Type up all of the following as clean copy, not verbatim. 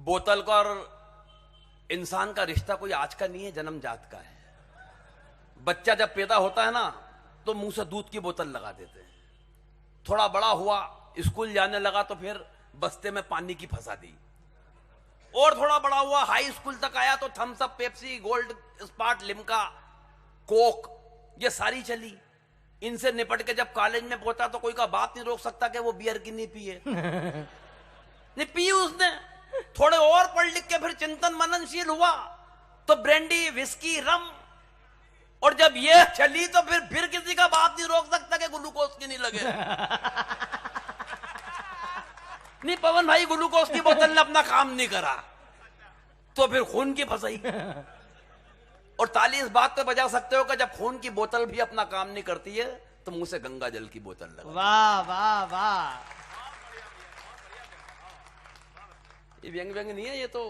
बोतल का और इंसान का रिश्ता कोई आज का नहीं है, जन्मजात का है। बच्चा जब पैदा होता है ना तो मुंह से दूध की बोतल लगा देते हैं। थोड़ा बड़ा हुआ, स्कूल जाने लगा तो फिर बस्ते में पानी की फंसा दी। और थोड़ा बड़ा हुआ, हाई स्कूल तक आया तो Thums Up, Pepsi, Gold Spot, Limca, Coke, ये सारी चली। इनसे निपट के जब कॉलेज में पहुंचा तो कोई का बाप नहीं रोक सकता कि वो बियर की नहीं पिए। नहीं पी उसने। थोड़े और पढ़ लिख के फिर चिंतन मननशील हुआ तो ब्रांडी, विस्की, रम, और जब ये चली तो फिर किसी का बाप नहीं रोक सकता कि ग्लूकोज की नहीं लगे। नहीं पवन भाई, ग्लूकोज की बोतल ने अपना काम नहीं करा तो फिर खून की फंसाई। और ताली इस बात पे बजा सकते हो कि जब खून की बोतल भी अपना काम नहीं करती है तो मुंह से गंगा जल की बोतल लगा। वाह वाह वाह। ये व्यंग व्यंग नहीं है, ये तो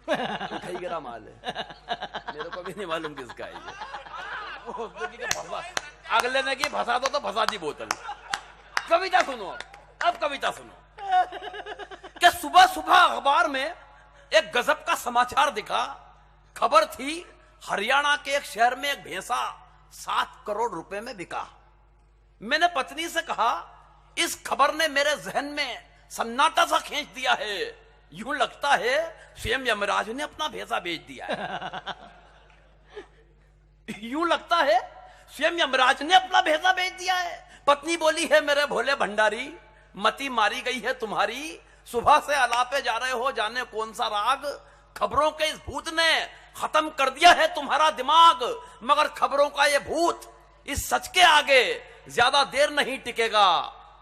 उठाई गिरा माल है। मेरे को भी नहीं मालूम किसका है ये। अगले ने की फंसा दो तो फंसा दी बोतल। कविता सुनो, अब कविता सुनो कि सुबह सुबह अखबार में एक गजब का समाचार दिखा। खबर थी हरियाणा के एक शहर में एक भैंसा 7 करोड़ रुपए में बिका। मैंने पत्नी से कहा, इस खबर ने मेरे जहन में सन्नाटा सा खींच दिया है। यूं लगता है स्वयं यमराज ने अपना भैंसा बेच दिया है। यूं लगता है स्वयं यमराज ने अपना भैंसा बेच दिया है। पत्नी बोली है, मेरे भोले भंडारी, मती मारी गई है तुम्हारी। सुबह से अलापे जा रहे हो, जाने कौन सा राग। खबरों के इस भूत ने खत्म कर दिया है तुम्हारा दिमाग। मगर खबरों का ये भूत इस सच के आगे ज्यादा देर नहीं टिकेगा।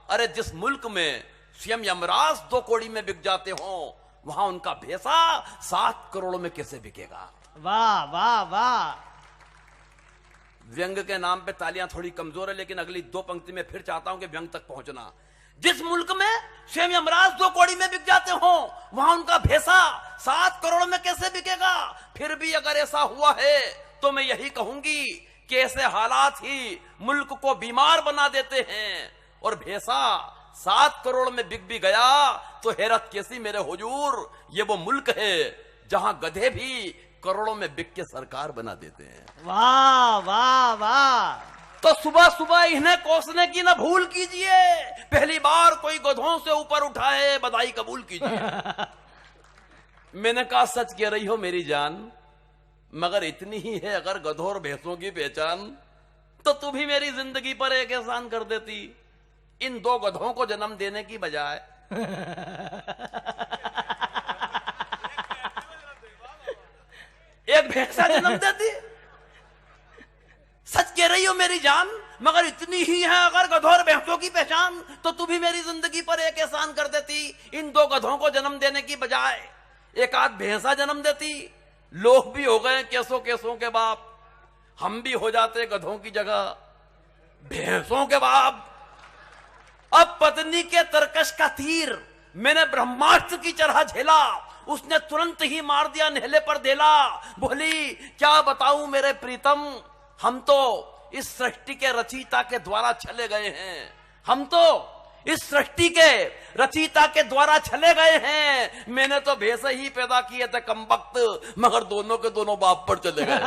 अरे जिस मुल्क में स्वयं यमराज 2 कौड़ी में बिक जाते हो, वहां उनका भैंसा 7 करोड़ में कैसे बिकेगा। वाह वाह वाह। व्यंग के नाम पे तालियां थोड़ी कमजोर है, लेकिन अगली 2 पंक्ति में फिर चाहता हूं कि व्यंग तक पहुंचना। जिस मुल्क में स्वयं यमराज 2 कौड़ी में बिक जाते हो, वहां उनका भैंसा 7 करोड़ में कैसे बिकेगा। फिर भी अगर ऐसा हुआ है तो मैं यही कहूंगी कि ऐसे हालात ही मुल्क को बीमार बना देते हैं। और भैंसा 7 करोड़ में बिक भी गया तो हैरत कैसी मेरे हुजूर, ये वो मुल्क है जहां गधे भी करोड़ों में बिक के सरकार बना देते हैं। वाह वाह वाह। तो सुबह सुबह इन्हें कोसने की ना भूल कीजिए। पहली बार कोई गधों से ऊपर उठाए, बधाई कबूल कीजिए। मैंने कहा, सच कह रही हो मेरी जान, मगर इतनी ही है अगर गधों और भैंसों की पहचान, तो तू भी मेरी जिंदगी पर एक एहसान कर देती। इन 2 गधों को जन्म देने की बजाय एक भैंसा जन्म देती। सच कह रही हो मेरी जान, मगर इतनी ही है अगर गधों और भैंसों की पहचान, तो तू भी मेरी जिंदगी पर एक एहसान कर देती। इन 2 गधों को जन्म देने की बजाय एक आध भैंसा जन्म देती। लोग भी हो गए केसों केसों के बाप, हम भी हो जाते गधों की जगह भैंसों के बाप। अब पत्नी के तरकश का तीर मैंने ब्रह्मास्त्र की तरह झेला। उसने तुरंत ही मार दिया नेहले पर देला। बोली, क्या बताऊं मेरे प्रीतम, हम तो इस सृष्टि के रचयिता के द्वारा चले गए हैं। हम तो इस सृष्टि के रचयिता के द्वारा चले गए हैं। मैंने तो भैंसे ही पैदा किए थे कमबख्त, मगर दोनों के दोनों बाप पर चले गए।